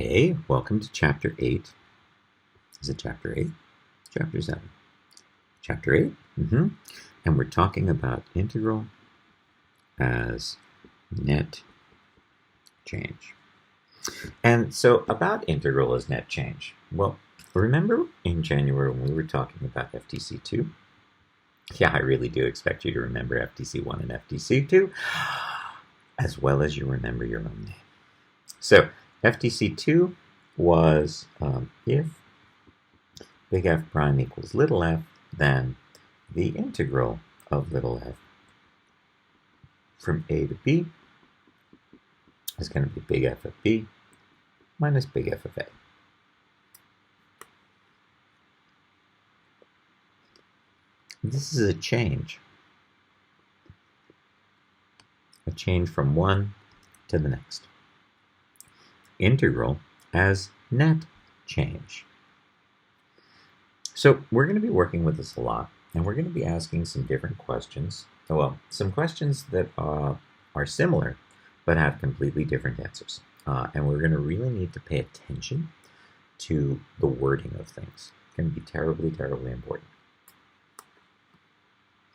Hey, welcome to Chapter 8. Is it Chapter 8? Chapter 7. Chapter 8? And we're talking about integral as net change. And so about integral as net change. Well, remember in January when we were talking about FTC2? Yeah, I really do expect you to remember FTC1 and FTC2, as well as you remember your own name. So FTC2 was if big F prime equals little f, then the integral of little f from a to b is going to be big F of b minus big F of a. This is a change from one to the next. Integral as net change. So we're going to be working with this a lot, and we're going to be asking some different questions. Well, some questions that are similar, but have completely different answers. And we're going to really need to pay attention to the wording of things. It's going to be terribly, terribly important.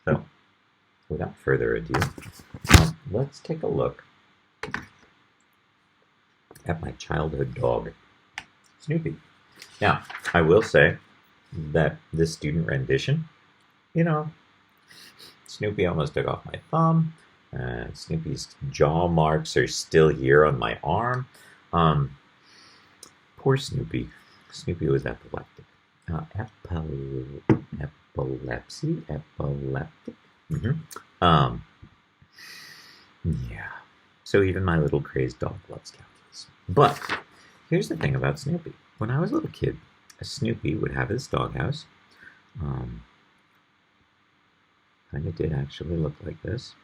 So, without further ado, let's take a look at my childhood dog, Snoopy. Now, I will say that this student rendition, Snoopy almost took off my thumb. Snoopy's jaw marks are still here on my arm. Poor Snoopy. Snoopy was epileptic. Epileptic? Yeah. So even my little crazed dog loves calculus. But here's the thing about Snoopy. When I was a little kid, Snoopy would have his doghouse. And it did actually look like this.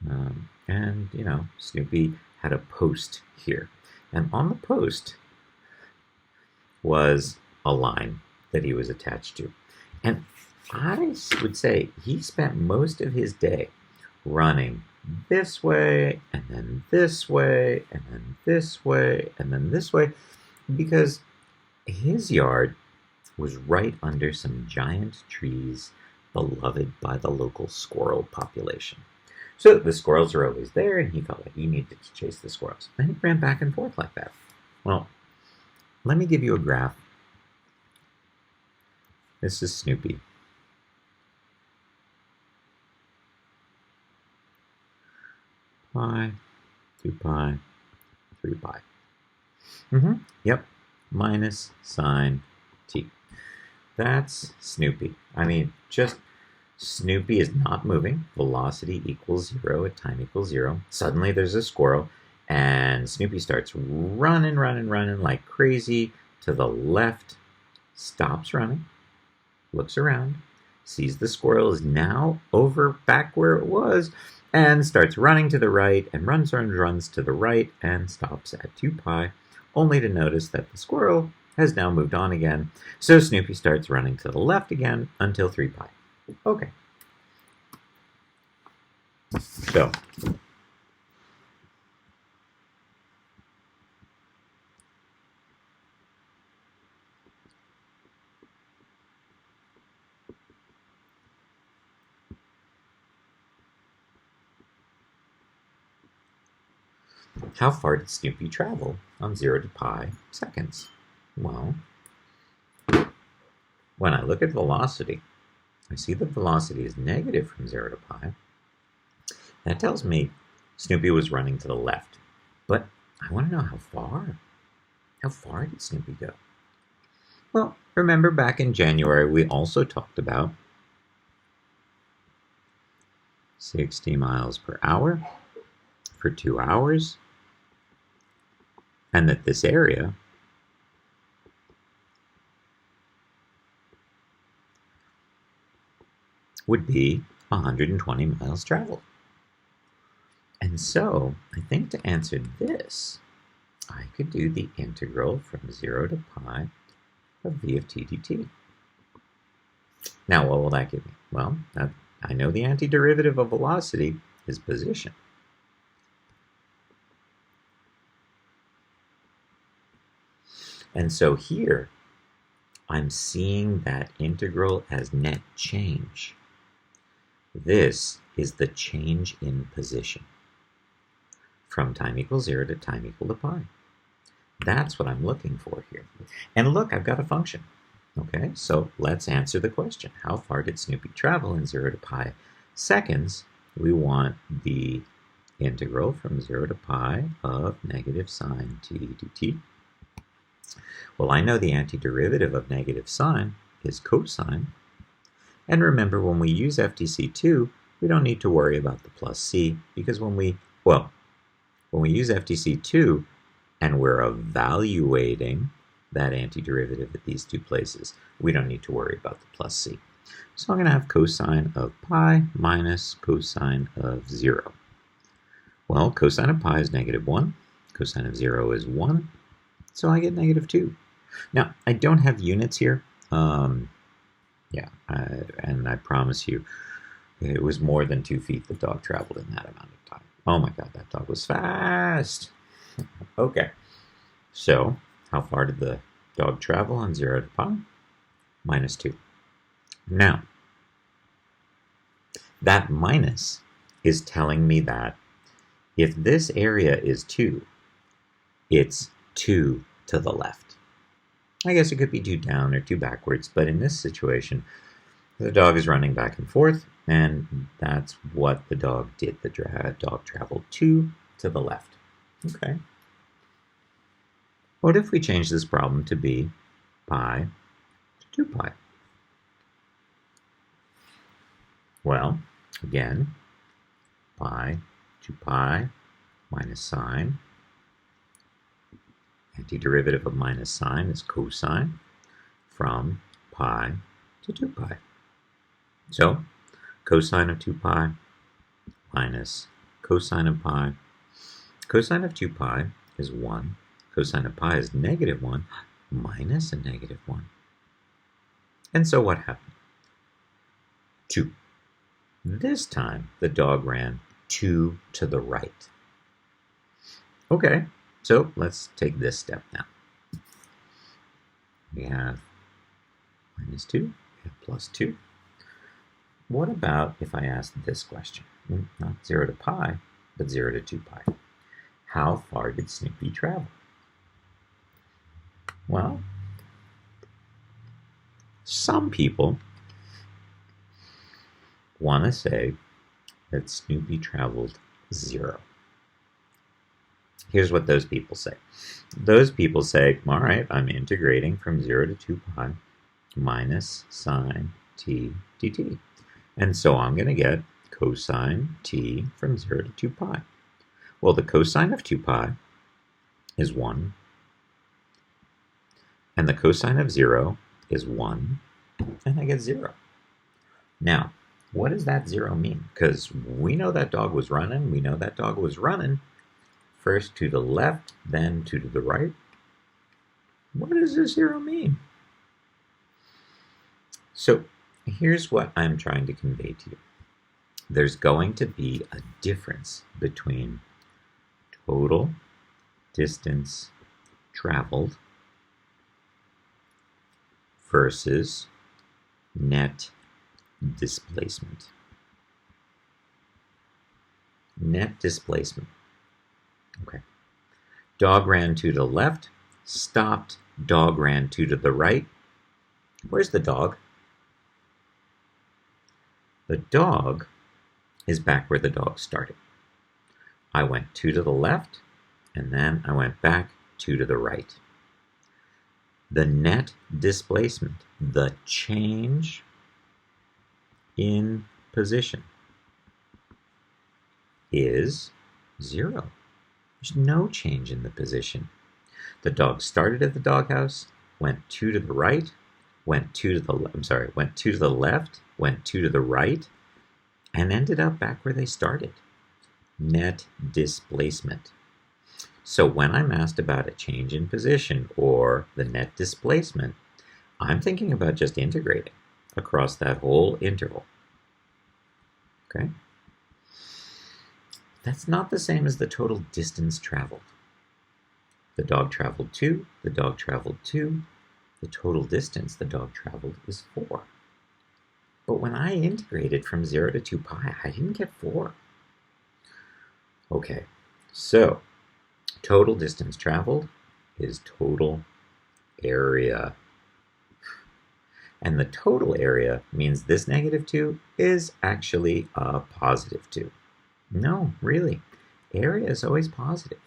And, Snoopy had a post here. And on the post was a line that he was attached to. And I would say he spent most of his day running this way, and then this way, and then this way, and then this way, because his yard was right under some giant trees beloved by the local squirrel population. So the squirrels are always there, and he felt like he needed to chase the squirrels. And he ran back and forth like that. Well, let me give you a graph. This is Snoopy. Pi, 2 pi, 3 pi. Yep, minus sine t. That's Snoopy. I mean, just Snoopy is not moving. Velocity equals 0 at time equals 0. Suddenly there's a squirrel, and Snoopy starts running like crazy to the left, stops running, looks around, sees the squirrel is now over back where it was, and starts running to the right, and runs to the right, and stops at 2 pi, only to notice that the squirrel has now moved on again. So Snoopy starts running to the left again until 3 pi. Okay. So, how far did Snoopy travel on 0 to pi seconds? Well, when I look at velocity, I see the velocity is negative from 0 to pi. That tells me Snoopy was running to the left. But I want to know how far. How far did Snoopy go? Well, remember back in January, we also talked about 60 miles per hour for 2 hours, and that this area would be 120 miles traveled. And so, I think to answer this, I could do the integral from 0 to pi of v of t dt. Now, what will that give me? Well, I know the antiderivative of velocity is position. And so here, I'm seeing that integral as net change. This is the change in position from time equals 0 to time equal to pi. That's what I'm looking for here. And look, I've got a function. Okay, so let's answer the question. How far did Snoopy travel in 0 to pi seconds? We want the integral from 0 to pi of negative sine t dt. Well, I know the antiderivative of negative sine is cosine. And remember, when we use FTC2, we don't need to worry about the plus c, because when we use FTC2 and we're evaluating that antiderivative at these two places, we don't need to worry about the plus c. So I'm going to have cosine of pi minus cosine of 0. Well, cosine of pi is negative 1. Cosine of 0 is 1. So I get negative 2. Now, I don't have units here. And I promise you, it was more than 2 feet the dog traveled in that amount of time. Oh my God, that dog was fast. Okay, so how far did the dog travel on 0 to pi? Minus 2. Now, that minus is telling me that if this area is 2, it's 2 to the left. I guess it could be 2 down or 2 backwards, but in this situation, the dog is running back and forth, and that's what the dog did. The dog traveled 2 to the left. Okay. What if we change this problem to be pi to 2 pi? Well, again, pi to pi minus sine. Antiderivative of minus sine is cosine from pi to 2 pi. So, cosine of 2 pi minus cosine of pi. Cosine of 2 pi is 1. Cosine of pi is negative 1 minus a negative 1. And so what happened? 2. This time, the dog ran 2 to the right. Okay, so let's take this step now. We have minus 2, we have plus 2. What about if I ask this question? Not 0 to pi, but 0 to 2 pi. How far did Snoopy travel? Well, some people want to say that Snoopy traveled 0. Here's what those people say. Those people say, all right, I'm integrating from 0 to 2 pi minus sine t dt. And so I'm going to get cosine t from 0 to 2 pi. Well, the cosine of 2 pi is 1. And the cosine of 0 is 1. And I get 0. Now, what does that 0 mean? Because we know that dog was running. We know that dog was running first to the left, then to the right. What does this 0 mean? So here's what I'm trying to convey to you. There's going to be a difference between total distance traveled versus net displacement. Net displacement. Okay. Dog ran 2 to the left, stopped, dog ran 2 to the right. Where's the dog? The dog is back where the dog started. I went 2 to the left, and then I went back 2 to the right. The net displacement, the change in position, is 0. There's no change in the position. The dog started at the doghouse, went 2 to the right, went 2 to the went 2 to the left, went 2 to the right, and ended up back where they started. Net displacement. So when I'm asked about a change in position or the net displacement, I'm thinking about just integrating across that whole interval. Okay? That's not the same as the total distance traveled. The dog traveled 2, the dog traveled 2. The total distance the dog traveled is 4. But when I integrated from 0 to 2 pi, I didn't get 4. Okay, so total distance traveled is total area. And the total area means this -2 is actually a +2. No, really, area is always positive.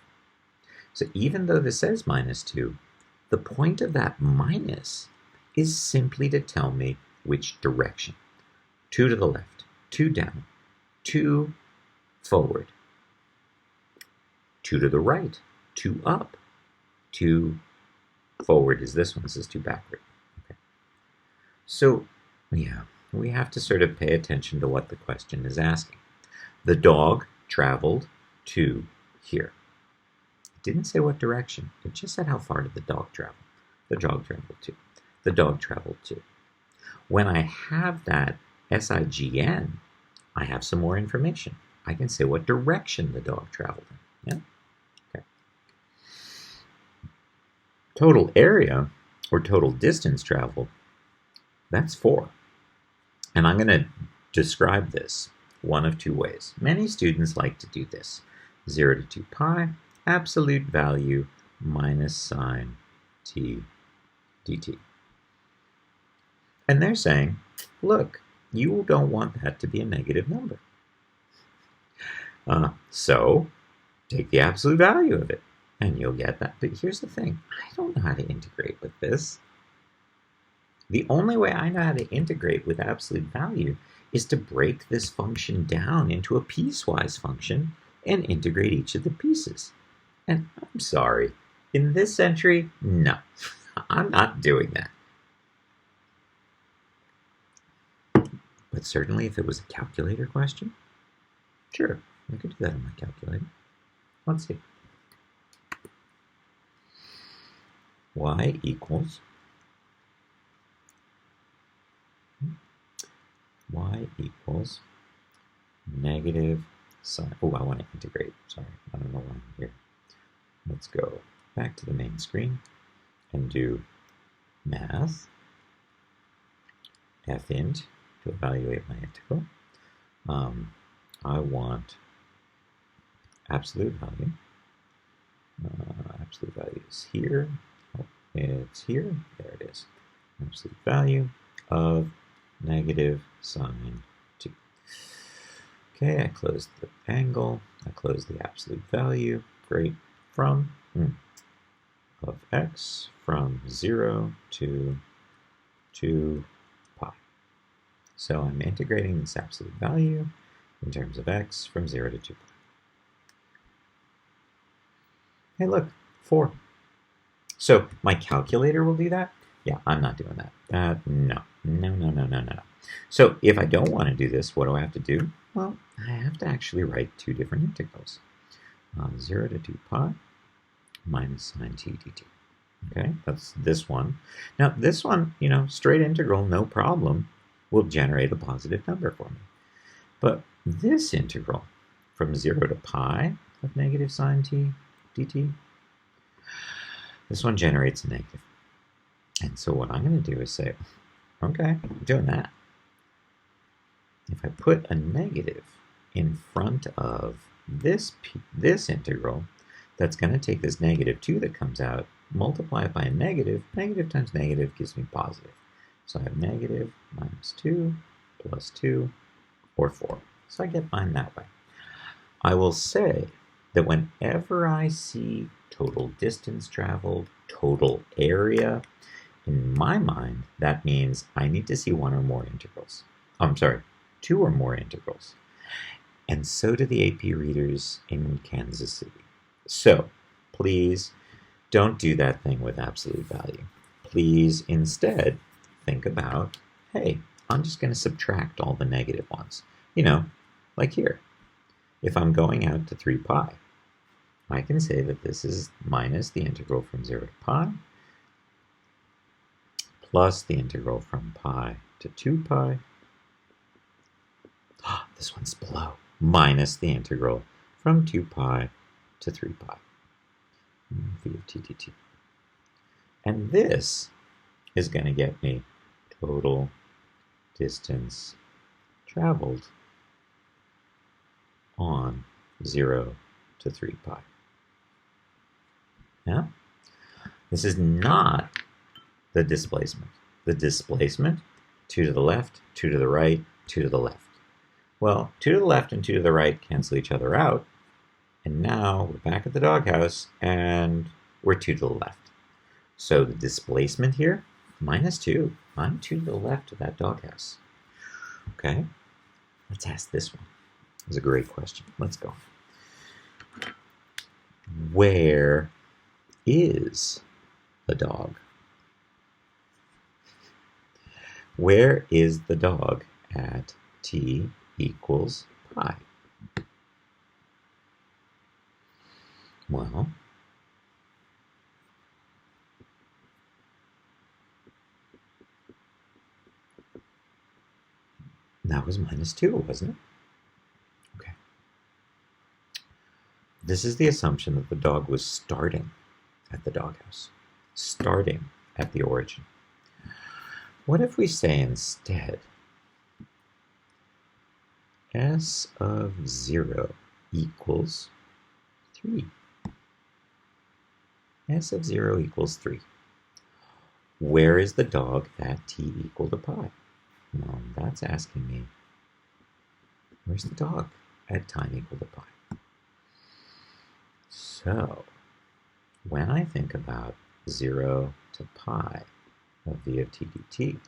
So even though this says -2, the point of that minus is simply to tell me which direction. 2 to the left, 2 down, 2 forward, 2 to the right, 2 up, 2 forward is this one, this is 2 backward. Okay. So, yeah, we have to sort of pay attention to what the question is asking. The dog traveled to here. It didn't say what direction. It just said how far did the dog travel. The dog traveled to. The dog traveled to. When I have that SIGN, I have some more information. I can say what direction the dog traveled in. Yeah? Okay. Total area, or total distance traveled, that's 4. And I'm going to describe this one of 2 ways. Many students like to do this. 0 to 2 pi, absolute value minus sine t dt. And they're saying, look, you don't want that to be a negative number. So take the absolute value of it, and you'll get that. But here's the thing. I don't know how to integrate with this. The only way I know how to integrate with absolute value is to break this function down into a piecewise function and integrate each of the pieces. And I'm sorry, in this century, no, I'm not doing that. But certainly if it was a calculator question, sure, I could do that on my calculator. Let's see. Y equals negative sine. Oh, I want to integrate. Sorry, I don't know why I'm here. Let's go back to the main screen and do math, fint to evaluate my integral. I want absolute value. Absolute value is here. Oh, it's here. There it is. Absolute value of negative sine t. Okay, I closed the angle. I closed the absolute value. Great. From of x from 0 to 2 pi. So I'm integrating this absolute value in terms of x from 0 to 2 pi. Hey, look, 4. So my calculator will do that? Yeah, I'm not doing that. No. So if I don't want to do this, what do I have to do? Well, I have to actually write 2 different integrals. 0 to 2 pi minus sine t dt. Okay, that's this one. Now this one, straight integral, no problem, will generate a positive number for me. But this integral from 0 to pi of negative sine t dt, this one generates a negative. And so what I'm going to do is say, okay, I'm doing that. If I put a negative in front of this integral, that's going to take this -2 that comes out, multiply it by a negative. Negative times negative gives me positive. So I have negative minus 2 plus 2, or 4. So I get mine that way. I will say that whenever I see total distance traveled, total area, in my mind, that means I need to see 1 or more integrals. I'm sorry, 2 or more integrals. And so do the AP readers in Kansas City. So please don't do that thing with absolute value. Please instead think about, hey, I'm just going to subtract all the negative ones. Like here. If I'm going out to 3 pi, I can say that this is minus the integral from 0 to pi plus the integral from pi to 2 pi. This one's below. Minus the integral from 2 pi to 3 pi. v of t dt. And this is going to get me total distance traveled on 0 to 3 pi. Yeah? This is not the displacement. The displacement, 2 to the left, 2 to the right, 2 to the left. Well, 2 to the left and 2 to the right cancel each other out, and now we're back at the doghouse, and we're 2 to the left. So the displacement here, -2. I'm 2 to the left of that doghouse. Okay, let's ask this one. It's a great question. Let's go. Where is the dog? Where is the dog at t equals pi? Well, that was -2, wasn't it? Okay. This is the assumption that the dog was starting at the doghouse, starting at the origin. What if we say instead s of 0 equals 3? S of 0 equals 3. Where is the dog at t equal to pi? Well, that's asking me, where's the dog at time equal to pi? So, when I think about 0 to pi of v of t dt,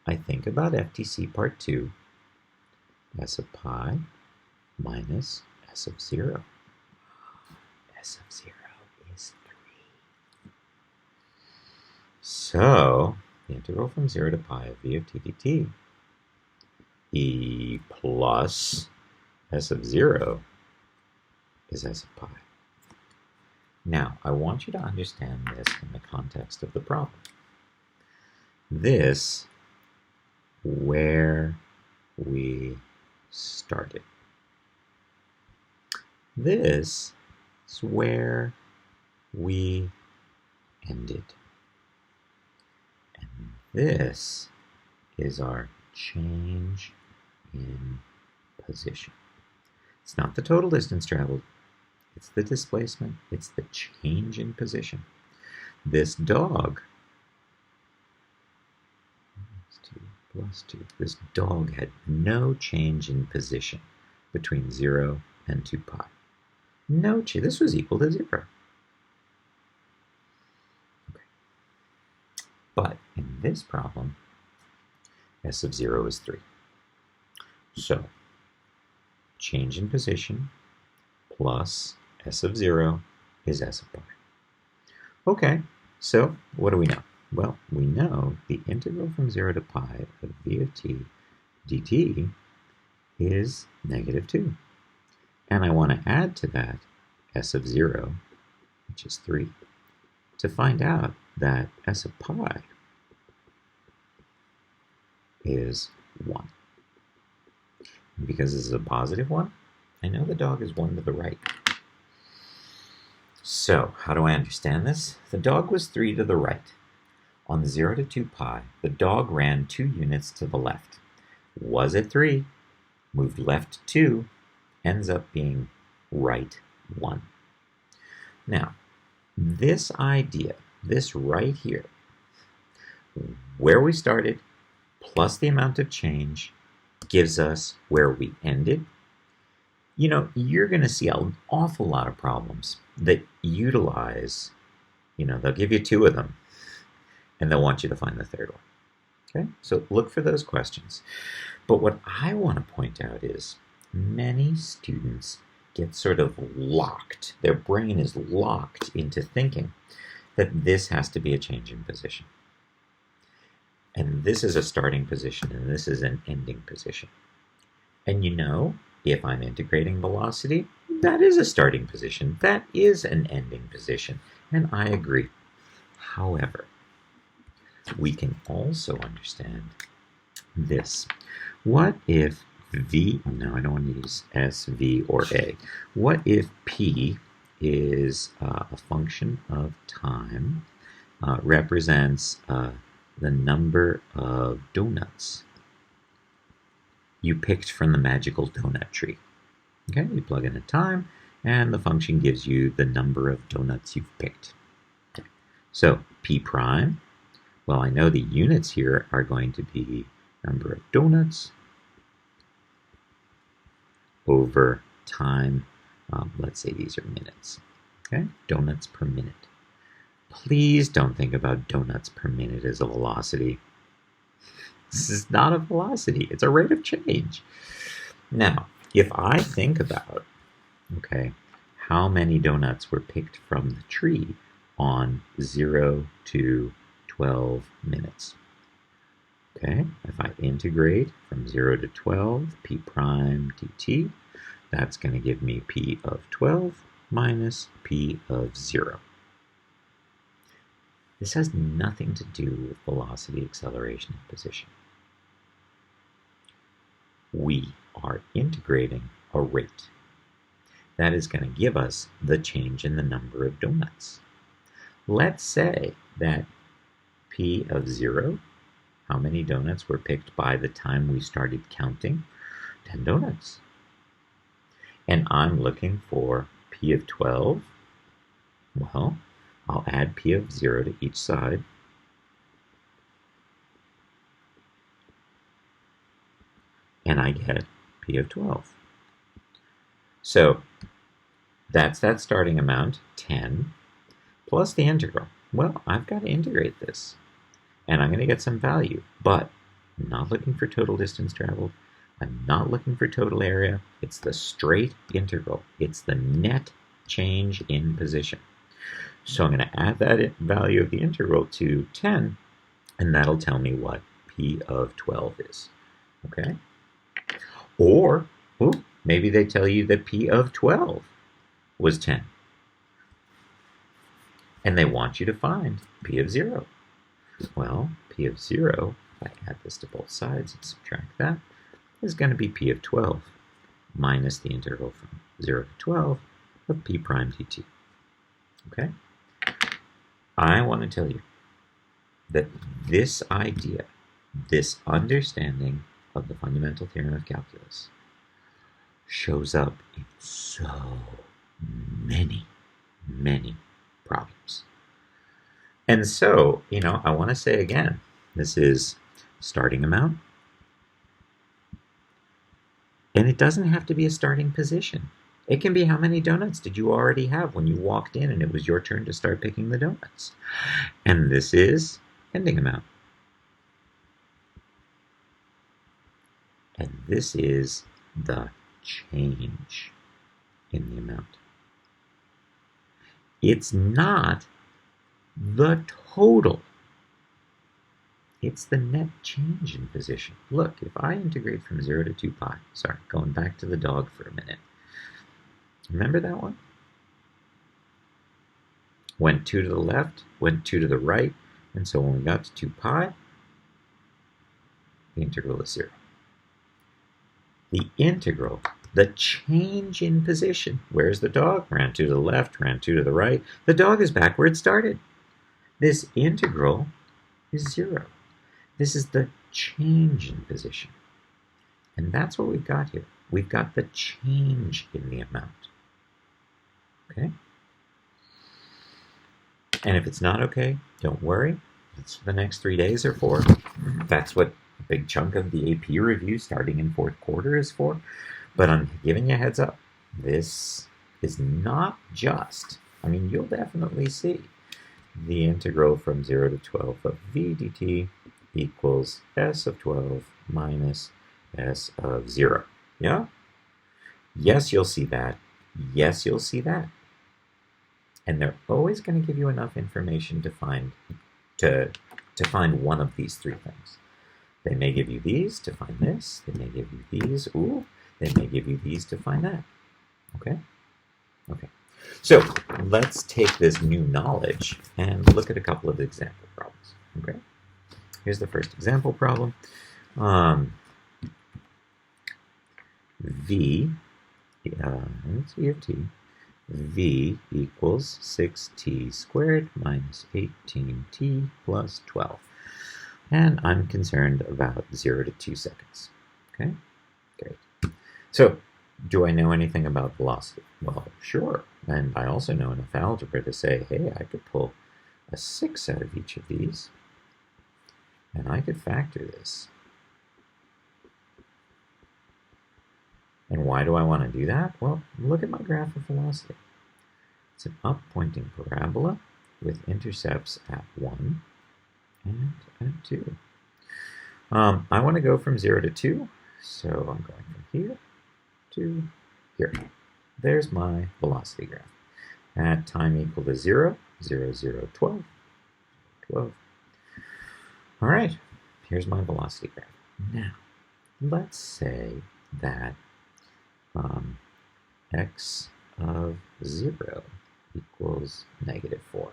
I think about FTC part 2, s of pi minus s of 0. S of 0 is 3. So, the integral from 0 to pi of v of t dt, e plus s of 0 is s of pi. Now, I want you to understand this in the context of the problem. This, where we started. This is where we ended. And this is our change in position. It's not the total distance traveled. It's the displacement. It's the change in position. This dog, +2, this dog had no change in position between 0 and 2 pi. No change. This was equal to 0. Okay. But in this problem, s of 0 is 3. So, change in position plus s of 0 is s of pi. Okay, so what do we know? Well, we know the integral from 0 to pi of v of t dt is -2. And I want to add to that s of 0, which is 3, to find out that s of pi is 1. And because this is a positive 1, I know the dog is 1 to the right. So, how do I understand this? The dog was 3 to the right. On 0 to 2 pi, the dog ran 2 units to the left. Was at 3, moved left 2, ends up being right 1. Now, this idea, this right here, where we started plus the amount of change gives us where we ended. You know, you're going to see an awful lot of problems that utilize, they'll give you 2 of them, and they'll want you to find the third one. Okay, so look for those questions. But what I want to point out is many students get sort of locked. Their brain is locked into thinking that this has to be a change in position. And this is a starting position, and this is an ending position. And if I'm integrating velocity, that is a starting position. That is an ending position. And I agree. However, we can also understand this. What if v, no, I don't want to use s, v, or a. What if p is a function of time, represents the number of donuts you picked from the magical donut tree. Okay, you plug in a time, and the function gives you the number of donuts you've picked. Okay. So p prime, well, I know the units here are going to be number of donuts over time. Let's say these are minutes. Okay, donuts per minute. Please don't think about donuts per minute as a velocity. This is not a velocity, it's a rate of change. Now, if I think about, okay, how many donuts were picked from the tree on 0 to 12 minutes. Okay, if I integrate from 0 to 12, p prime dt, that's going to give me p of 12 minus p of 0. This has nothing to do with velocity, acceleration, and position. We are integrating a rate. That is going to give us the change in the number of donuts. Let's say that p of 0, how many donuts were picked by the time we started counting? 10 donuts. And I'm looking for p of 12. Well, I'll add p of 0 to each side. And I get p of 12. So that's that starting amount, 10, plus the integral. Well, I've got to integrate this. And I'm going to get some value. But I'm not looking for total distance traveled. I'm not looking for total area. It's the straight integral. It's the net change in position. So I'm going to add that value of the integral to 10, and that'll tell me what p of 12 is. Okay? Or, maybe they tell you that p of 12 was 10. And they want you to find p of 0. Well, p of 0, if I add this to both sides and subtract that, is going to be p of 12 minus the integral from 0 to 12 of p prime dt. Okay? I want to tell you that this idea, this understanding of the fundamental theorem of calculus, shows up in so many, many problems. And so, I want to say again, this is starting amount. And it doesn't have to be a starting position. It can be how many donuts did you already have when you walked in and it was your turn to start picking the donuts. And this is ending amount. And this is the change in the amount. It's not the total. It's the net change in position. Look, if I integrate from 0 to 2 pi, sorry, going back to the dog for a minute. Remember that one? Went 2 to the left, went 2 to the right, and so when we got to 2 pi, the integral is 0. The integral, the change in position. Where's the dog? Ran 2 to the left, ran 2 to the right. The dog is back where it started. This integral is 0. This is the change in position. And that's what we've got here. We've got the change in the amount. Okay? And if it's not okay, don't worry. That's what the next 3 days are for. That's what a big chunk of the AP review starting in fourth quarter is for. But I'm giving you a heads up. This is not just, you'll definitely see the integral from 0 to 12 of v dt equals s of 12 minus s of 0. Yeah? Yes, you'll see that. Yes, you'll see that. And they're always going to give you enough information to find one of these three things. They may give you these to find this. They may give you these. They may give you these to find that. Okay? Okay. So let's take this new knowledge and look at a couple of example problems. Okay? Here's the first example problem. V, it's E of t, v equals 6t squared minus 18t plus 12. And I'm concerned about 0 to 2 seconds. Okay, great. So, do I know anything about velocity? Well, sure. And I also know enough algebra to say, hey, I could pull a 6 out of each of these, and I could factor this. And why do I want to do that? Well, look at my graph of velocity. It's an up-pointing parabola with intercepts at 1 and at 2. I want to go from 0 to 2, so I'm going from here to here. There's my velocity graph. At time equal to 0, 0, 0, 12, 12. All right, here's my velocity graph. Now, let's say that x of 0 equals -4.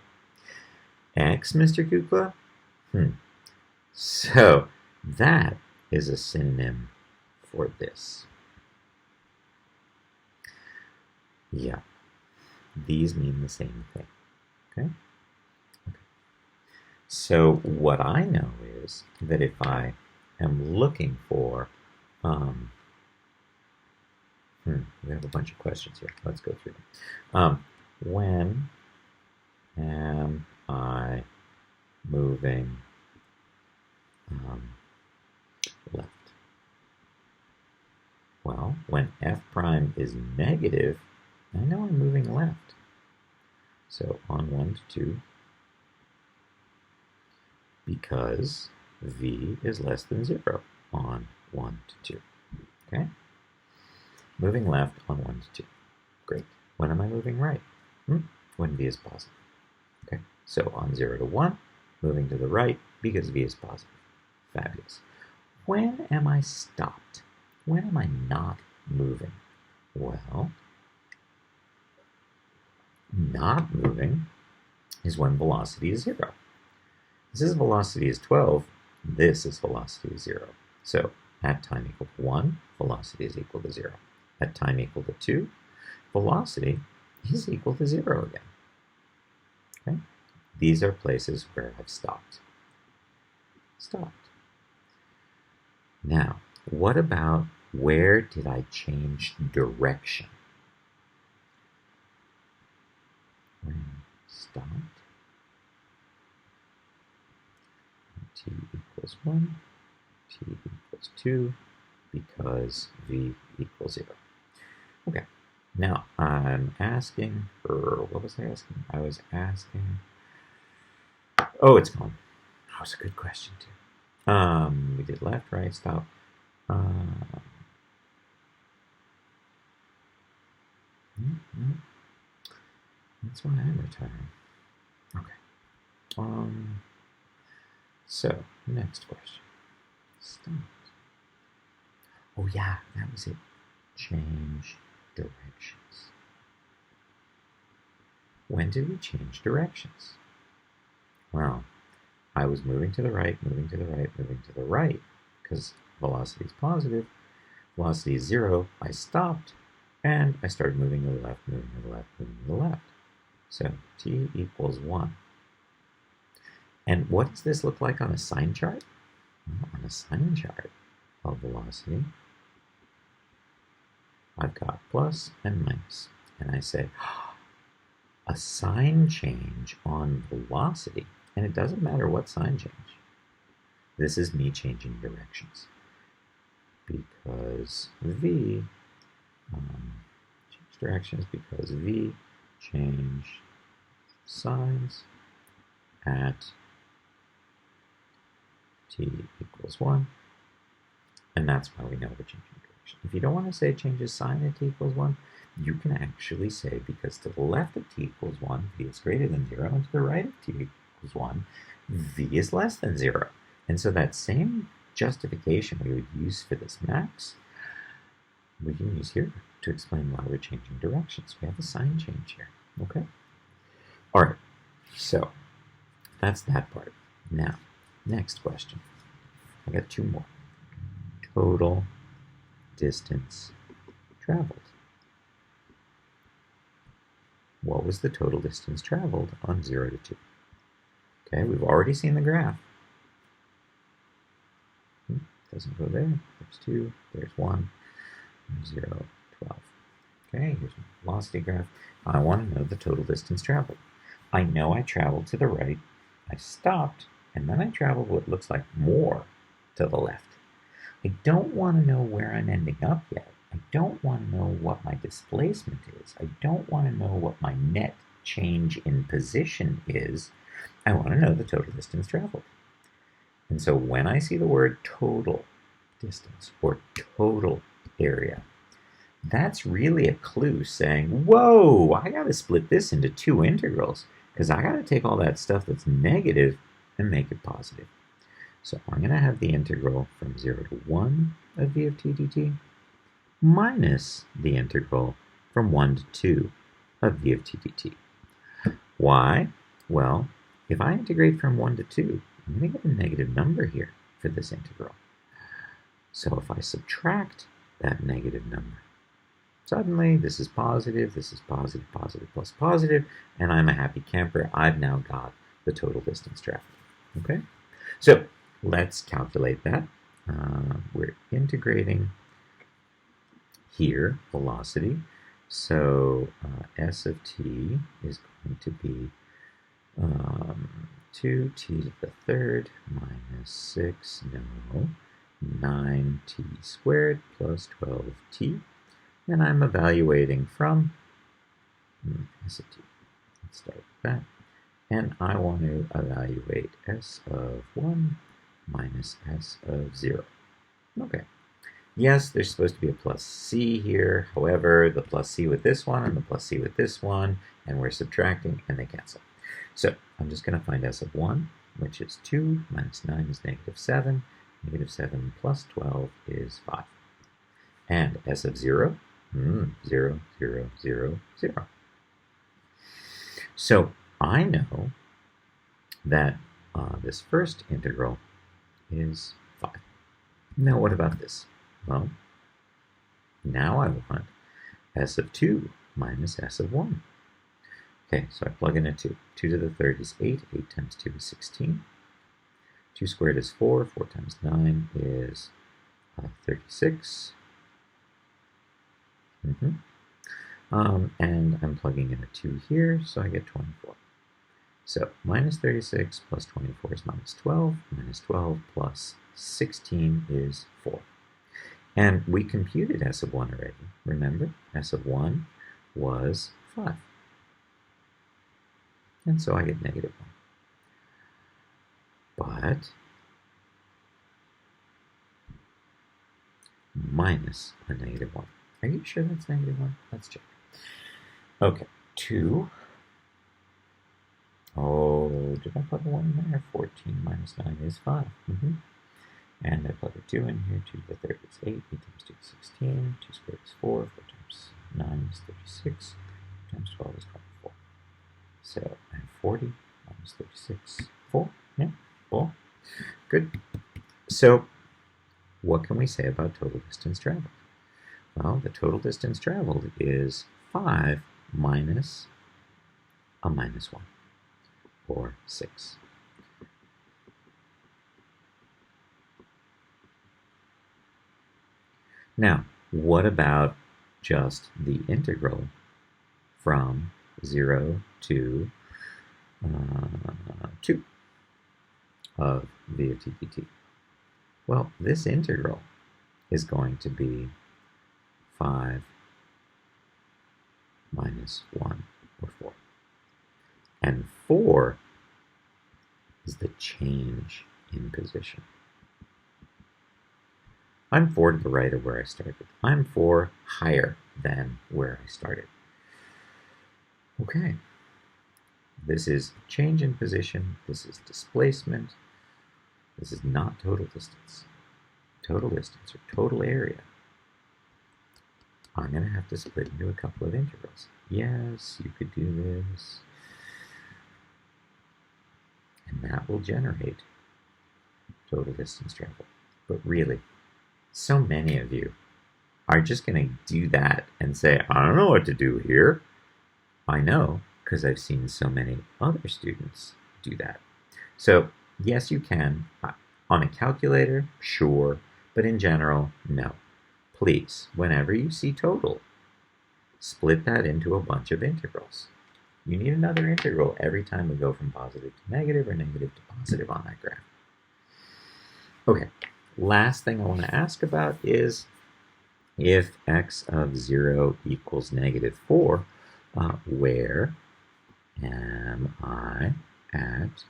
X, Mr. Kukla? So that is a synonym for this. Yeah, these mean the same thing, okay? So what I know is that if I am looking for, we have a bunch of questions here. Let's go through them. When am I moving left? Well, when f prime is negative, I know I'm moving left. So on 1 to 2, because v is less than 0 on 1 to 2. Okay? Moving left on 1 to 2. Great. When am I moving right? When v is positive. Okay? So on 0 to 1, moving to the right because v is positive. Fabulous. When am I stopped? When am I not moving? Well, not moving is when velocity is 0. This velocity is 12. This is velocity is 0. So at time equal to 1, velocity is equal to 0. At time equal to 2, velocity is equal to 0 again. Okay? These are places where I've stopped. Stopped. Now, what about where did I change direction? When stopped, t equals 1, t equals 2, because v equals 0. Okay, now I'm asking, or what was I asking? I was asking, oh, it's gone. That was a good question too. We did left, right, stop. That's why I'm retiring. Okay. So next question. Stop. Oh yeah, that was it. Change directions. When did we change directions? Well, I was moving to the right, moving to the right, moving to the right, because velocity is positive, velocity is 0, I stopped, and I started moving to the left, moving to the left, moving to the left. So t equals 1. And what does this look like on a sign chart? Well, on a sign chart of velocity, I've got plus and minus. And I say, a sign change on velocity, and it doesn't matter what sign change. This is me changing directions. Because v, change directions because v changed signs at t equals 1. And that's why we know we're changing direction. If you don't want to say it changes sign at t equals 1, you can actually say because to the left of t equals 1, v is greater than 0, and to the right of t equals 1, v is less than 0. And so that same justification we would use for this max, we can use here to explain why we're changing directions. We have a sign change here, okay? All right, so that's that part. Now, next question. I got 2 more. Total distance traveled. what was the total distance traveled on 0 to 2? Okay, we've already seen the graph. Doesn't go there. There's 2, there's 1, there's 0, 12. Okay, here's my velocity graph. I want to know the total distance traveled. I know I traveled to the right, I stopped, and then I traveled what looks like more to the left. I don't want to know where I'm ending up yet. I don't want to know what my displacement is. I don't want to know what my net change in position is. I want to know the total distance traveled. And so when I see the word total distance or total area, that's really a clue saying, whoa, I got to split this into 2 integrals because I got to take all that stuff that's negative and make it positive. So I'm going to have the integral from 0 to 1 of v of t dt minus the integral from 1 to 2 of v of t dt. Why? Well, if I integrate from 1 to 2, I'm going to get a negative number here for this integral. So if I subtract that negative number, suddenly this is positive, positive plus positive, and I'm a happy camper. I've now got the total distance traveled. Okay? So let's calculate that. We're integrating here velocity. So s of t is going to be 2t to the third minus 6, no, 9t squared plus 12t. And I'm evaluating from s of t. Let's start with that. And I want to evaluate s of 1 minus s of 0. Okay. Yes, there's supposed to be a plus c here. However, the plus c with this one and the plus c with this one, and we're subtracting, and they cancel. So I'm just going to find s of 1, which is 2, minus 9 is negative 7. Negative 7 plus 12 is 5. And s of 0, 0, 0, 0, 0. So I know that this first integral is 5. Now what about this? Well, now I want s of 2 minus s of 1. Okay, so I plug in a 2. 2 to the third is 8. 8 times 2 is 16. 2 squared is 4. 4 times 9 is 36. And I'm plugging in a 2 here, so I get 24. So minus 36 plus 24 is minus 12. Minus 12 plus 16 is 4. And we computed s of 1 already. Remember, s of 1 was 5. And so I get negative 1. But minus a negative 1. Are you sure that's negative 1? Let's check. Okay, 2. Oh, did I plug a 1 in there? 14 minus 9 is 5. And I plug a 2 in here. 2 to the third is 8. 8 times 2 is 16. 2 squared is 4. 4 times 9 is 36. 4 times 12 is 24. So I have 40 minus 36. 4. Yeah, 4. Good. So what can we say about total distance traveled? Well, the total distance traveled is 5 minus a minus 1, or 6. Now, what about just the integral from 0 to 2 of v of t dt? Well, this integral is going to be 5 minus 1, or 4. And 4 is the change in position. I'm 4 to the right of where I started. I'm 4 higher than where I started. Okay. This is change in position. This is displacement. This is not total distance. Total distance, or total area, I'm going to have to split into a couple of integrals. Yes, you could do this. And that will generate total distance traveled. But really, so many of you are just going to do that and say, I don't know what to do here. I know because I've seen so many other students do that. So yes, you can. On a calculator, sure, but in general, no. Please, whenever you see total, split that into a bunch of integrals. You need another integral every time we go from positive to negative or negative to positive on that graph. Okay, last thing I want to ask about is if x of 0 equals negative 4, where am I at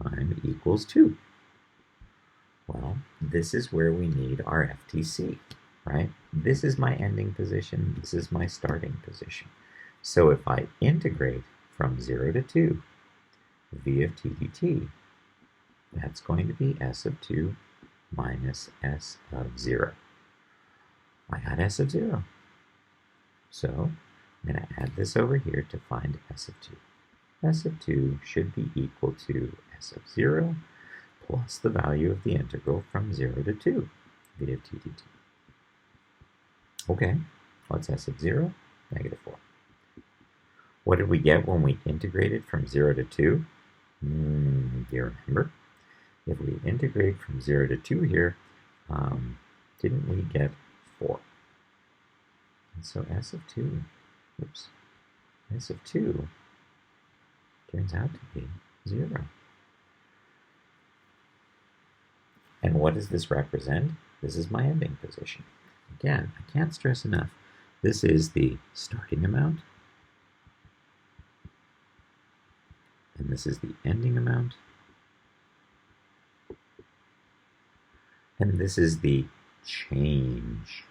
time equals 2? Well, this is where we need our FTC, right? This is my ending position. This is my starting position. So if I integrate from 0 to 2, v of t dt, that's going to be s of 2 minus s of 0. I got s of 0. So I'm going to add this over here to find s of 2. S of 2 should be equal to s of 0 plus the value of the integral from 0 to 2, v of t dt. Okay, what's s of 0? Negative 4. What did we get when we integrated from 0 to 2? Do you remember? If we integrate from 0 to 2 here, didn't we get 4? And so s of 2, s of 2 turns out to be 0. And what does this represent? This is my ending position. Again, I can't stress enough. This is the starting amount, and this is the ending amount, and this is the change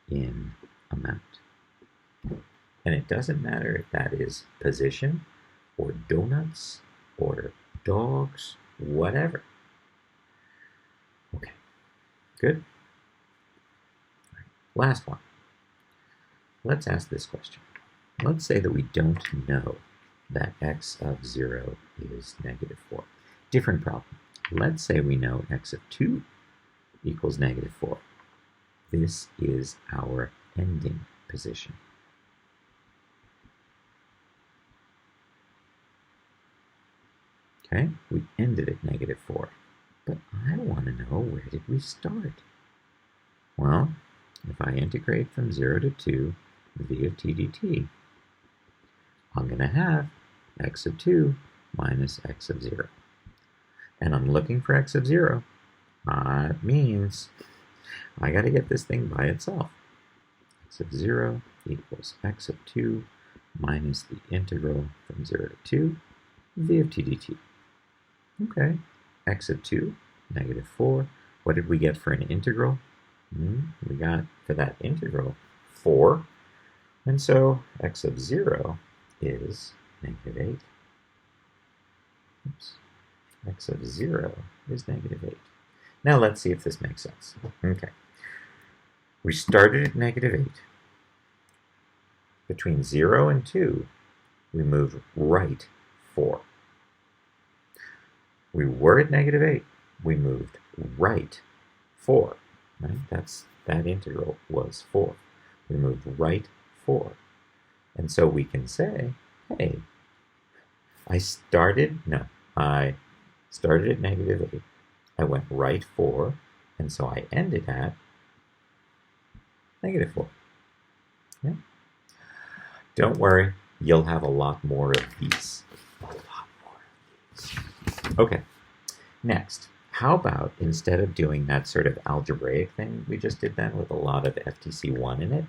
in amount. And it doesn't matter if that is position or donuts or dogs, whatever. Okay, good. All right. Last one. Let's ask this question. Let's say that we don't know that x of 0 is negative 4. Different problem. Let's say we know x of 2 equals negative 4. This is our ending position. Okay, we ended at negative 4. But I want to know, where did we start? Well, if I integrate from 0 to 2, v of t dt, I'm going to have x of 2 minus x of 0. And I'm looking for x of 0. That means I got to get this thing by itself. X of 0 equals x of 2 minus the integral from 0 to 2, v of t dt. Okay, x of 2, negative 4. What did we get for an integral? We got, for that integral, 4. And so x of 0 is negative 8. X of 0 is negative 8. Now let's see if this makes sense. Okay. We started at negative 8. Between 0 and 2, we moved right 4. We were at negative 8. We moved right 4. Right? That integral was 4. We moved right 4. And so we can say, hey, I started at negative 8. I went right 4, and so I ended at negative 4. Yeah. Don't worry, you'll have a lot more of these. Okay, next, how about instead of doing that sort of algebraic thing we just did then with a lot of FTC1 in it,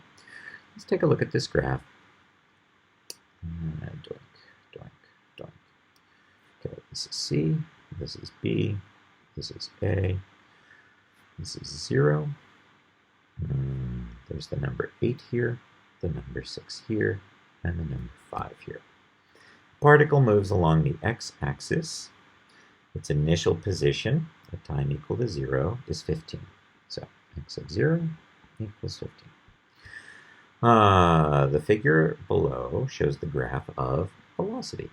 let's take a look at this graph. Doink, doink, doink. Okay, this is C, this is B, this is A, this is 0. There's the number 8 here, the number 6 here, and the number 5 here. Particle moves along the x-axis. Its initial position at time equal to 0 is 15. So x of 0 equals 15. The figure below shows the graph of velocity.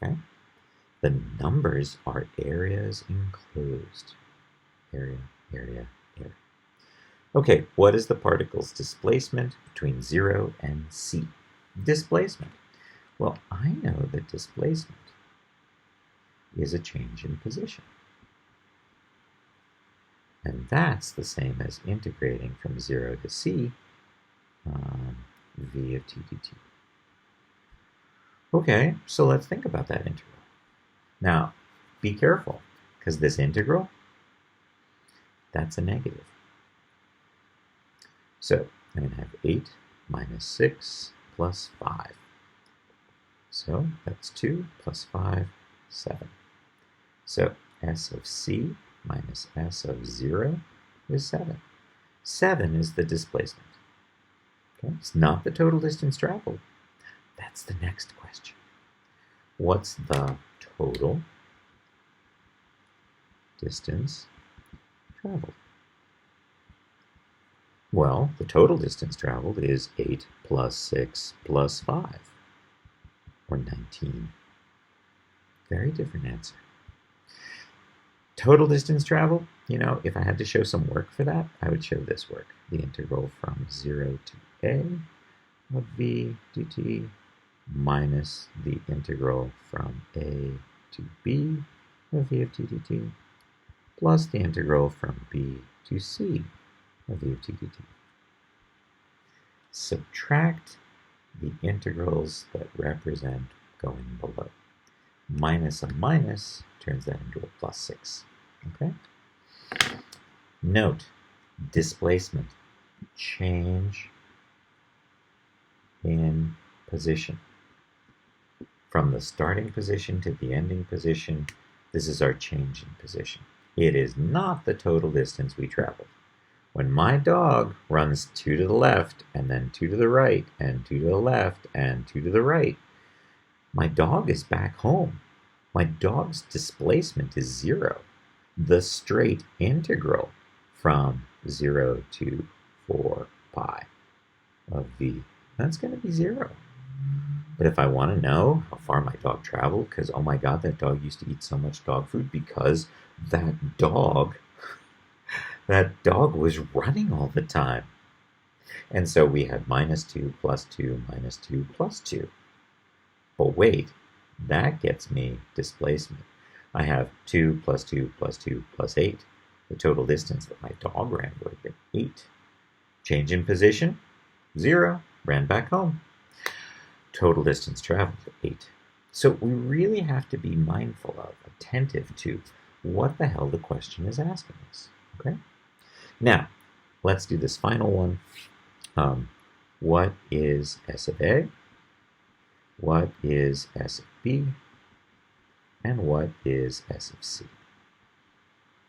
Okay? The numbers are areas enclosed. Area, area, area. Okay, what is the particle's displacement between 0 and c? Displacement. Well, I know that displacement is a change in position. And that's the same as integrating from 0 to c v of t dt. Okay, so let's think about that integral. Now, be careful, because this integral, that's a negative. So I'm going to have 8 minus 6 plus 5. So that's 2 plus 5, 7. So s of c minus s of 0 is 7. 7 is the displacement. Okay? It's not the total distance traveled. That's the next question. What's the total distance traveled? Well, the total distance traveled is 8 plus 6 plus 5, or 19. Very different answer. Total distance traveled, you know, if I had to show some work for that, I would show this work. The integral from 0 to a of v dt minus the integral from a to b of v of t dt plus the integral from b to c of v of t dt. Subtract the integrals that represent going below. Minus a minus turns that into a plus 6. Okay? Note, displacement, change in position. From the starting position to the ending position, this is our change in position. It is not the total distance we traveled. When my dog runs 2 to the left, and then 2 to the right, and 2 to the left, and 2 to the right, my dog is back home. My dog's displacement is 0. The straight integral from 0 to 4 pi of v, that's going to be 0. But if I want to know how far my dog traveled, because, oh my God, that dog used to eat so much dog food because that dog was running all the time. And so we had minus 2 plus 2 minus 2 plus 2. But wait, that gets me displacement. I have 2 plus 2 plus 2 plus 8. The total distance that my dog ran would have been 8. Change in position, 0. Ran back home. Total distance traveled, 8. So we really have to be mindful of, attentive to, what the hell the question is asking us. Okay? Now, let's do this final one. What is S of A? What is S of B? And what is S of C?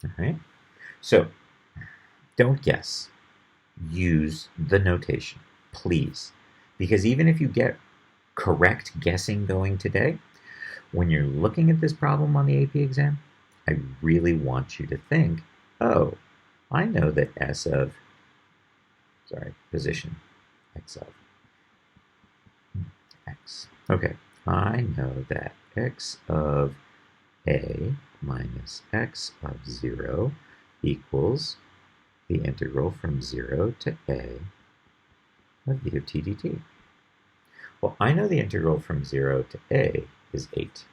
All right? So, don't guess. Use the notation, please. Because even if you get correct guessing going today, when you're looking at this problem on the AP exam, I really want you to think, oh, I know that position, x of x. Okay, I know that x of a minus x of 0 equals the integral from 0 to a of v of t dt. Well, I know the integral from 0 to a is 8.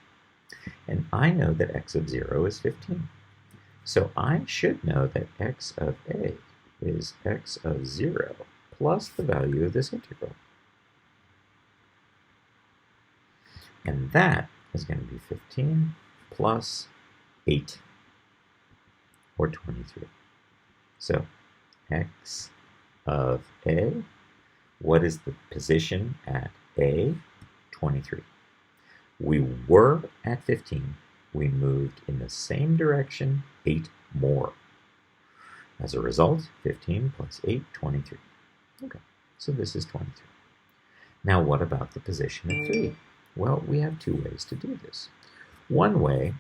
And I know that x of 0 is 15. So I should know that x of a is x of 0 plus the value of this integral. And that is going to be 15 plus 8, or 23. So x of a, what is the position at a? 23. We were at 15. We moved in the same direction 8 more. As a result, 15 plus 8, 23. Okay, so this is 23. Now what about the position at 3? Well, we have 2 ways to do this. One way,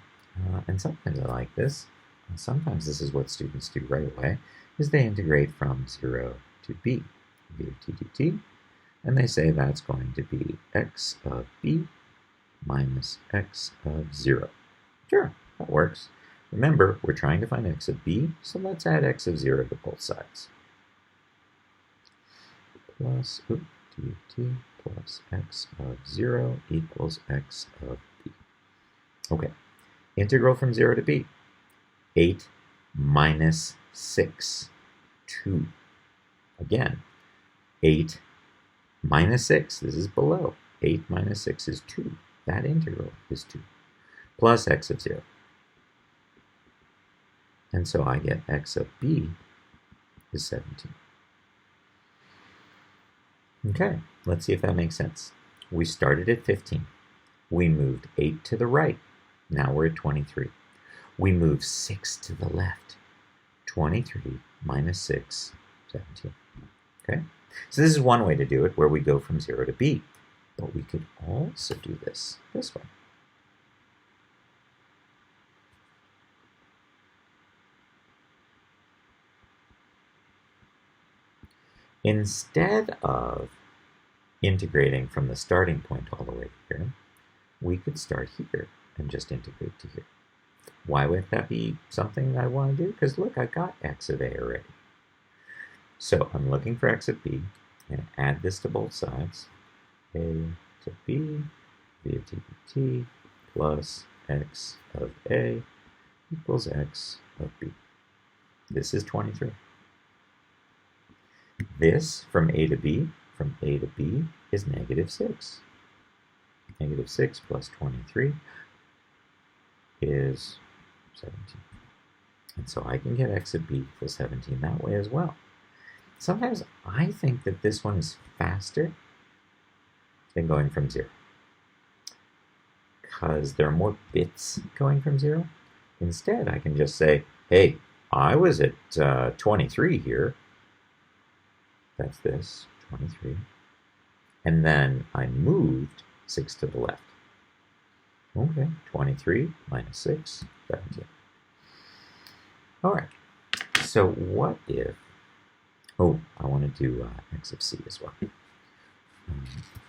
and sometimes I like this, and sometimes this is what students do right away, is they integrate from 0 to b, v of t dt, and they say that's going to be x of b minus x of 0. Sure, that works. Remember, we're trying to find x of b, so let's add x of 0 to both sides. Plus, t plus x of 0 equals x of b. Okay, integral from 0 to b. 8 minus 6, 2. Again, 8 minus 6, this is below. 8 minus 6 is 2. That integral is 2. Plus x of 0. And so I get x of b is 17. Okay, let's see if that makes sense. We started at 15. We moved 8 to the right. Now we're at 23. We moved 6 to the left. 23 minus 6, 17. Okay, so this is one way to do it, where we go from 0 to b. But we could also do this way. Instead of integrating from the starting point all the way here, we could start here and just integrate to here. Why would that be something I want to do? Because look, I got x of a already. So I'm looking for x of b, and add this to both sides. A to b, v of t dt, plus x of a equals x of b. This is 23. This from a to b is negative 6. Negative 6 plus 23 is 17. And so I can get x of b equals 17 that way as well. Sometimes I think that this one is faster than going from 0, because there are more bits going from 0. Instead, I can just say, hey, I was at 23 here. That's this, 23. And then I moved 6 to the left. Okay, 23 minus 6, 17. All right, so what if, oh, I want to do x of c as well.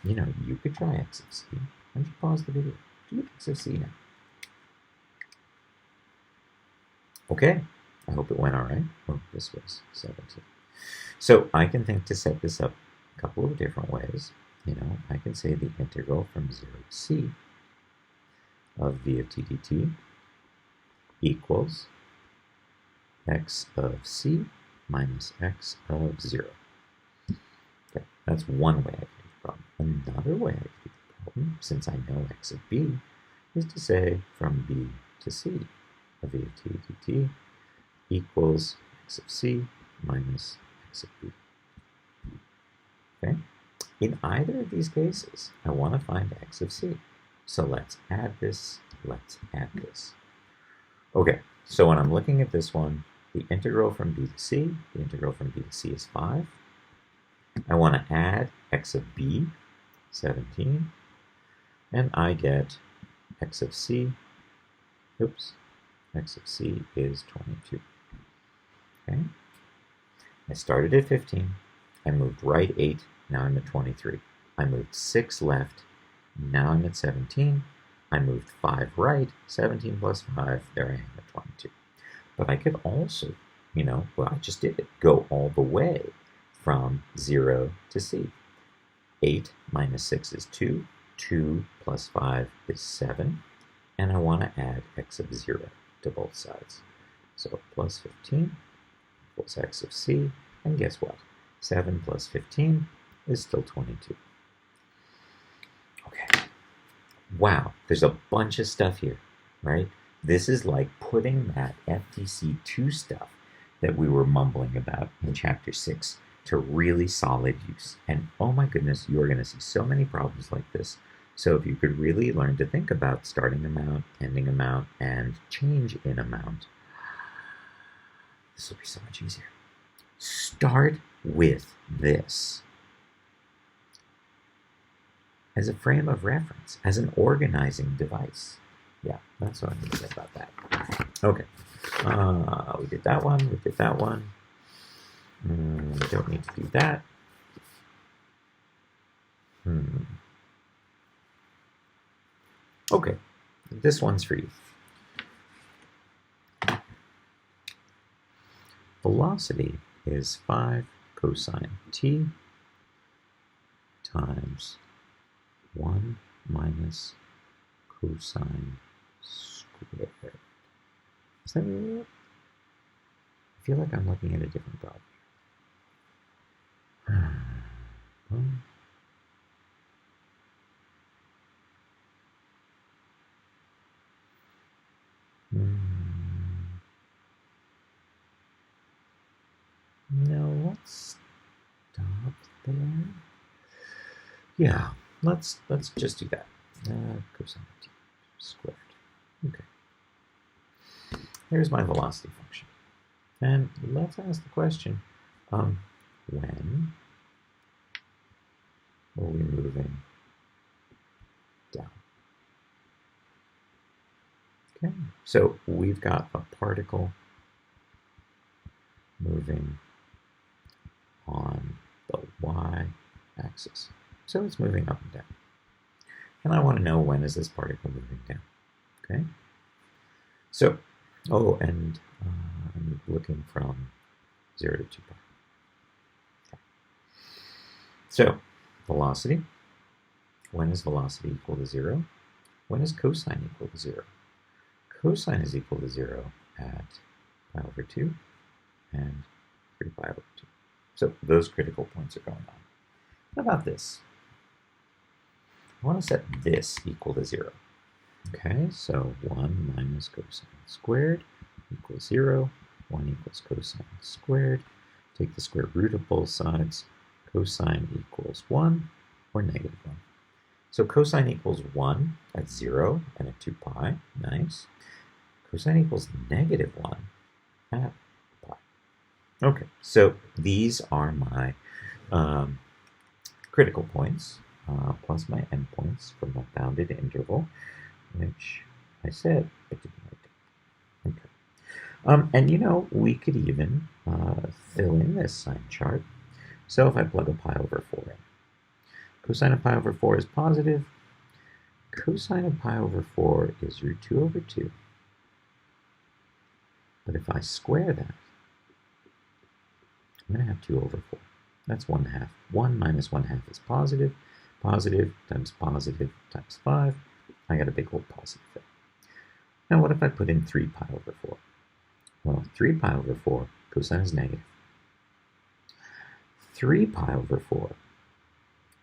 You know, you could try x of c. Why don't you pause the video? Do x of c now. Okay, I hope it went all right. Oh, this was 17. So I can think to set this up a couple of different ways. You know, I can say the integral from 0 to c of v of t dt equals x of c minus x of 0. Okay, that's one way I can do the problem. Another way I can do the problem, since I know x of b, is to say from b to c of v of t dt equals x of c minus x of b. Okay? In either of these cases, I want to find x of c. So let's add this, let's add this. Okay, so when I'm looking at this one, the integral from b to c, the integral from b to c is 5. I want to add x of b, 17, and I get x of c, oops, x of c is 22. Okay, I started at 15, I moved right 8, now I'm at 23. I moved 6 left, now I'm at 17. I moved 5 right, 17 plus 5, there I am at 22. But I could also, you know, well, I just did it, go all the way from 0 to c. 8 minus 6 is 2, 2 plus 5 is 7, and I want to add x of 0 to both sides. So plus 15 equals x of c, and guess what? 7 plus 15 is still 22. Okay. Wow, there's a bunch of stuff here, right? This is like putting that FTC2 stuff that we were mumbling about in Chapter 6 to really solid use. And oh my goodness, you're going to see so many problems like this. So if you could really learn to think about starting amount, ending amount, and change in amount, this will be so much easier. Start with this as a frame of reference, as an organizing device. Yeah, that's what I'm going to say about that. Okay, we did that one, we did that one. Don't need to do that. Okay, this one's for you. Velocity is 5 cosine t times 1 minus cosine squared. Is that really it? I feel like I'm looking at a different problem. No, let's stop there. Yeah, let's just do that. Cosine of t squared. Okay. Here's my velocity function. And let's ask the question, when are we moving down? Okay, so we've got a particle moving on the y-axis. So it's moving up and down. And I want to know, when is this particle moving down? Okay. So, and I'm looking from 0 to 2 pi. Okay. So, velocity. When is velocity equal to 0? When is cosine equal to 0? Cosine is equal to 0 at pi over 2 and 3 pi over 2. So those critical points are going on. What about this? I want to set this equal to 0. Okay, so 1 minus cosine squared equals 0. 1 equals cosine squared. Take the square root of both sides. Cosine equals 1 or negative 1. So cosine equals 1 at 0 and at 2 pi. Nice. Cosine equals negative 1 at pi. Okay, so these are my critical points plus my endpoints from a bounded interval, which I said I didn't write down. Okay. And you know, we could even fill in this sign chart. So if I plug a pi over 4 in, cosine of pi over 4 is positive. Cosine of pi over 4 is root 2 over 2. But if I square that, I'm going to have 2 over 4. That's 1/2. 1 minus 1/2 is positive. Positive times 5. I got a big old positive there. Now what if I put in 3 pi over 4? Well, 3 pi over 4, cosine is negative. 3 pi over 4,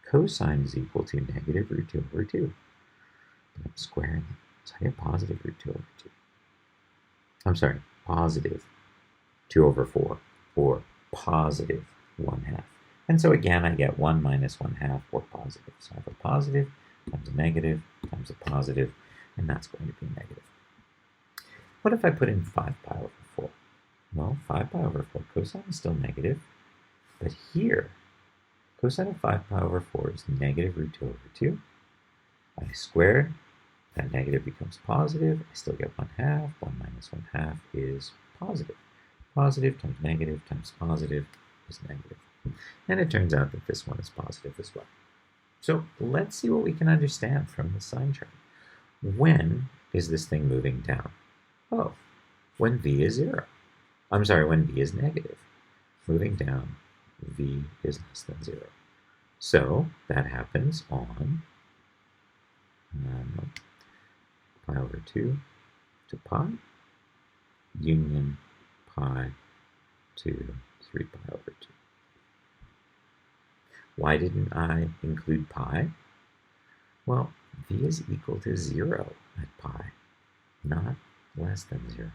cosine is equal to negative root 2 over 2. But I'm squaring it, so I get positive root 2 over 2. I'm sorry, positive 2 over 4, or positive 1/2. And so again, I get 1 minus 1/2, or positive. So I have a positive times a negative times a positive, and that's going to be negative. What if I put in 5 pi over 4? Well, 5 pi over 4, cosine is still negative, but here, cosine of 5 pi over 4 is negative root 2 over 2. I square, that negative becomes positive. I still get 1/2. 1 minus 1/2 is positive. Positive times negative times positive is negative. And it turns out that this one is positive as well. So let's see what we can understand from the sign chart. When is this thing moving down? Oh, when v is 0. I'm sorry, when v is negative. Moving down, v is less than 0. So that happens on pi over 2 to pi, union pi to 3 pi over 2. Why didn't I include pi? Well, v is equal to 0 at pi, not less than 0.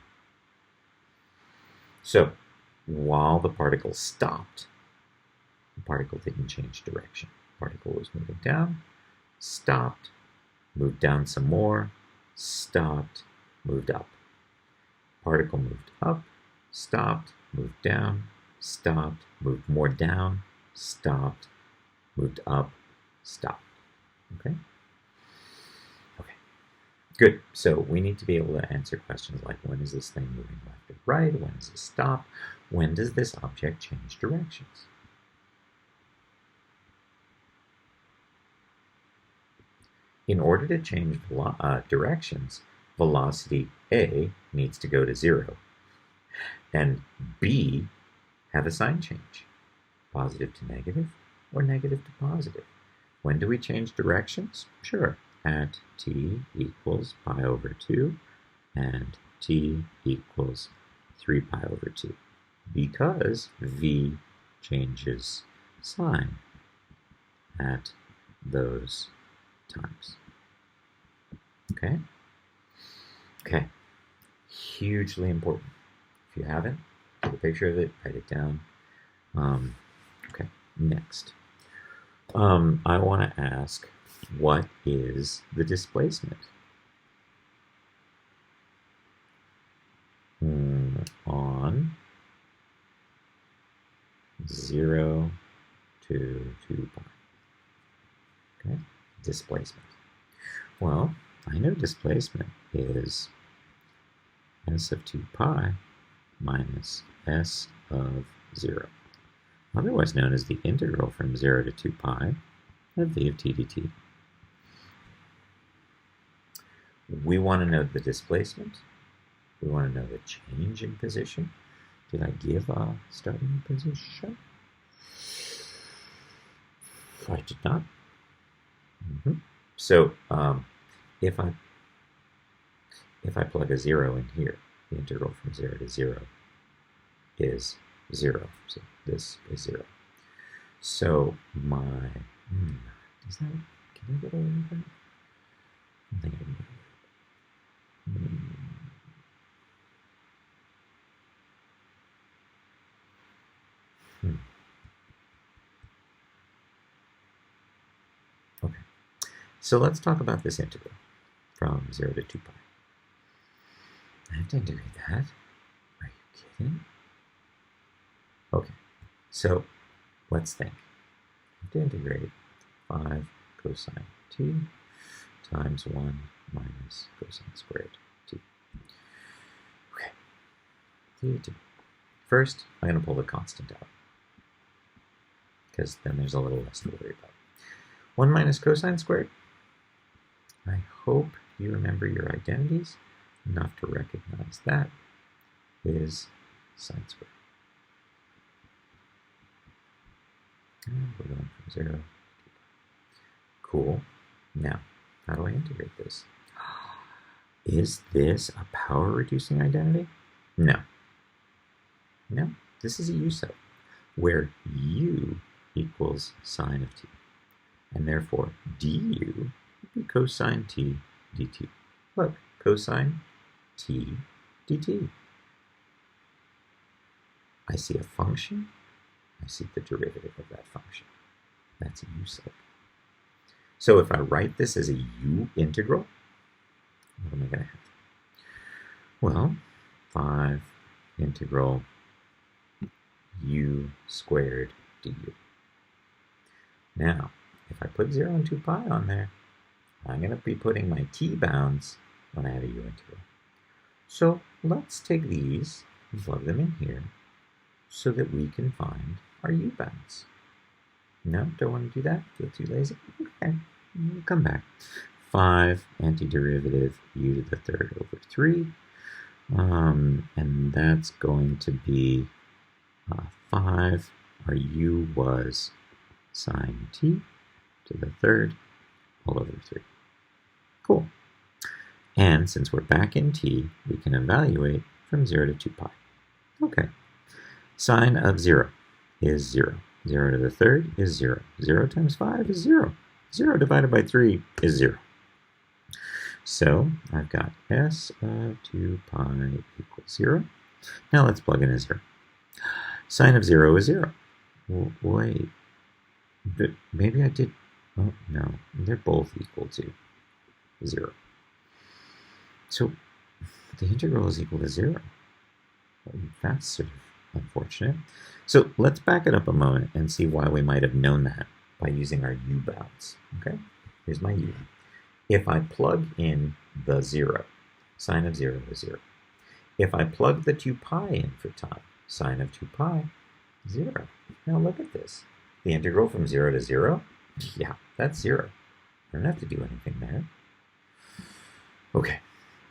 So, while the particle stopped, the particle didn't change direction. The particle was moving down, stopped, moved down some more, stopped, moved up. Particle moved up, stopped, moved down, stopped, moved more down, stopped, moved up, stopped. Okay? Okay. Good. So we need to be able to answer questions like, when is this thing moving left or right? When does it stop? When does this object change directions? In order to change directions, velocity A needs to go to 0, and B have a sign change, positive to negative or negative to positive. When do we change directions? Sure, at t equals pi over 2 and t equals 3 pi over 2, because v changes sign at those times. Okay? Okay. Hugely important. If you haven't, take a picture of it, write it down. Okay, next. I want to ask, what is the displacement? On 0 to 2 pi. Okay, displacement. Well, I know displacement is s of 2 pi minus s of 0, otherwise known as the integral from 0 to 2 pi of v of t dt. We want to know the displacement. We want to know the change in position. Did I give a starting position? I did not. So if I plug a 0 in here, the integral from 0 to 0 is 0. So this is 0. So my does that, can I get away with that? I think I can get away with it. Okay, so let's talk about this integral from 0 to 2 pi. I have to integrate that. Are you kidding? Okay, so let's think. I have to integrate 5 cosine t times 1 minus cosine squared t. Okay, t2. First, I'm going to pull the constant out, because then there's a little less to worry about. 1 minus cosine squared. I hope you remember your identities enough to recognize that is sine squared. And we're going from 0 to 2 pi. Cool. Now, how do I integrate this? Is this a power-reducing identity? No. No, this is a u sub, where u equals sine of t, and therefore du would be cosine t dt. Look, cosine t dt. I see a function, I see the derivative of that function. That's a u sub. So if I write this as a u integral, what am I going to have? Well, 5 integral u squared du. Now, if I put 0 and 2 pi on there, I'm going to be putting my t bounds when I have a u integral. So let's take these and plug them in here so that we can find our u bounds. No, don't want to do that? Feel too lazy? Okay, we'll come back. 5 antiderivative u to the third over 3. And that's going to be 5. Our u was sine t to the third all over 3. Cool. And since we're back in t, we can evaluate from 0 to 2 pi. Okay. Sine of 0 is 0. 0 to the third is 0. 0 times 5 is 0. 0 divided by 3 is 0. So I've got s of 2 pi equals 0. Now let's plug in a 0. Sine of 0 is 0. Wait. But maybe I did. Oh, no. They're both equal to 0. So the integral is equal to 0. That's sort of unfortunate. So let's back it up a moment and see why we might have known that by using our u bounds. Okay, here's my u. If I plug in the 0, sine of 0 is 0. If I plug the 2 pi in for time, sine of 2 pi, 0. Now look at this. The integral from 0 to 0, yeah, that's 0. I don't have to do anything there. Okay,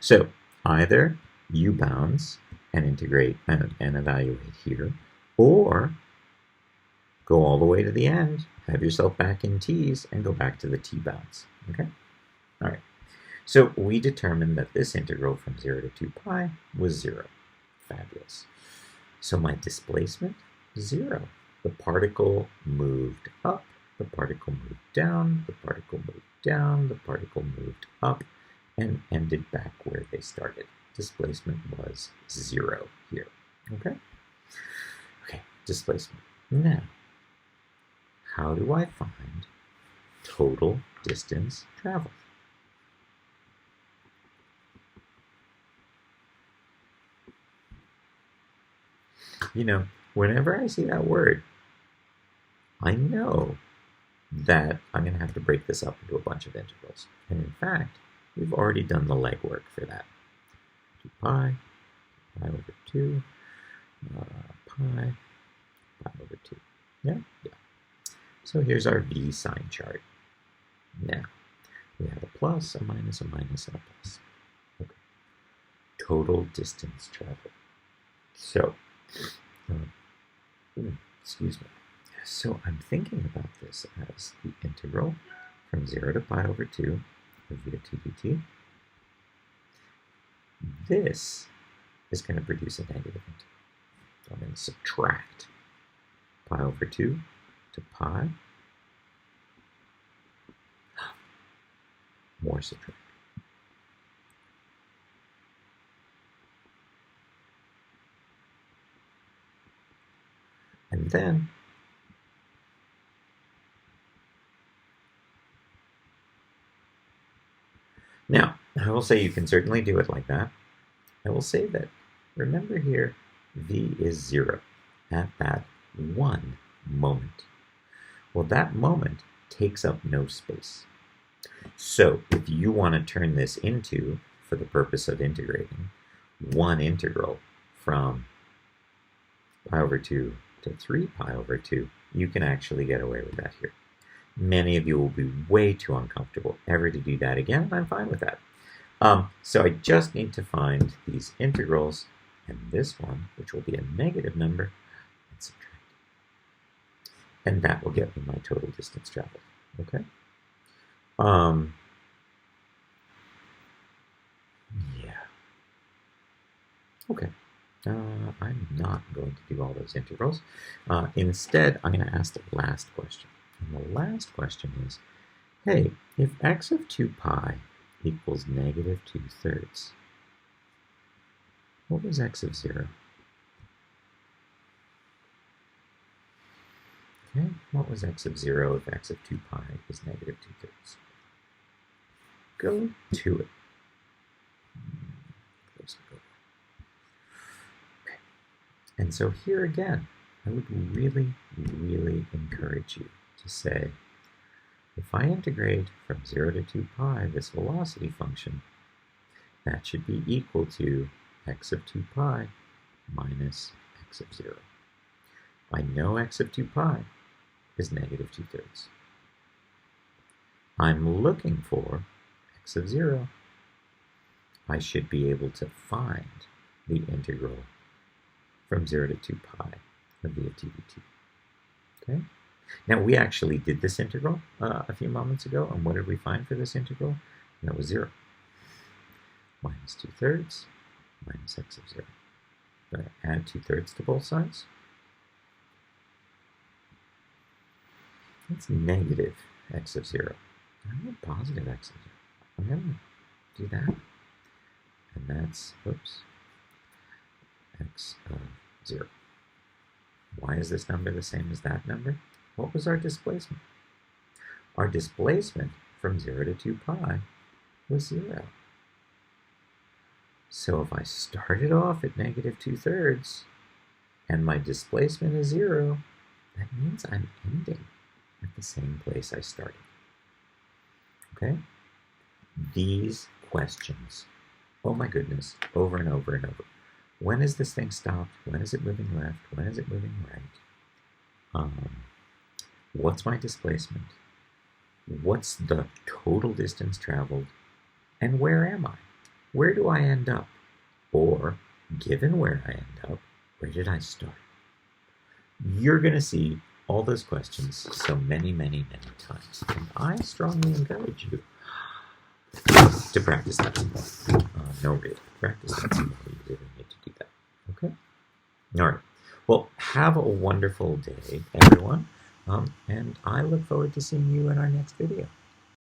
so either u bounds and integrate and evaluate here, or go all the way to the end, have yourself back in t's and go back to the t bounds. Okay? All right. So we determined that this integral from 0 to 2 pi was 0. Fabulous. So my displacement, 0. The particle moved up, the particle moved down, the particle moved down, the particle moved up, and ended back where they started. Displacement was 0 here. Okay? Okay, displacement. Now, how do I find total distance traveled? You know, whenever I see that word, I know that I'm going to have to break this up into a bunch of integrals. And in fact, we've already done the legwork for that. 2 pi, pi over 2, pi over 2. Yeah? Yeah. So here's our V sign chart. Now, we have a plus, a minus, and a plus. Okay. Total distance traveled. So, excuse me. So I'm thinking about this as the integral from 0 to pi over 2 of v of t dt. This is going to produce a negative integral. So I'm going to subtract pi over 2 to pi, more subtract. And then now, I will say you can certainly do it like that. I will say that, remember here, v is 0 at that one moment. Well, that moment takes up no space. So if you want to turn this into, for the purpose of integrating, one integral from pi over 2 to 3 pi over 2, you can actually get away with that here. Many of you will be way too uncomfortable ever to do that again, and I'm fine with that. So I just need to find these integrals, and this one, which will be a negative number, and subtract it. And that will get me my total distance traveled. Okay? Yeah. Okay. I'm not going to do all those integrals. Instead, I'm going to ask the last question. And the last question is, hey, if x of 2 pi equals negative 2/3, what was x of 0? Okay, what was x of 0 if x of 2 pi is negative 2/3? Go to it. Okay. And so here again, I would really, really encourage you to say, if I integrate from 0 to 2 pi this velocity function, that should be equal to x of 2 pi minus x of 0. I know x of 2 pi is negative 2/3. I'm looking for x of 0. I should be able to find the integral from 0 to 2 pi of v of t dt. Okay? Now, we actually did this integral a few moments ago, and what did we find for this integral? And that was 0. Minus 2/3 minus x of 0. Do I add 2/3 to both sides? That's negative x of 0. I want positive x of 0. I'm going to do that. And that's, oops, x of 0. Why is this number the same as that number? What was our displacement? Our displacement from 0 to 2 pi was 0. So if I started off at negative 2/3 and my displacement is 0, that means I'm ending at the same place I started. Okay? These questions, oh my goodness, over and over and over. When is this thing stopped? When is it moving left? When is it moving right? What's my displacement? What's the total distance traveled? And where am I? Where do I end up? Or, given where I end up, where did I start? You're going to see all those questions so many, many, many times. And I strongly encourage you to practice that some more. No, really, practice that some more. You really need to do that. Okay? All right. Well, have a wonderful day, everyone. And I look forward to seeing you in our next video.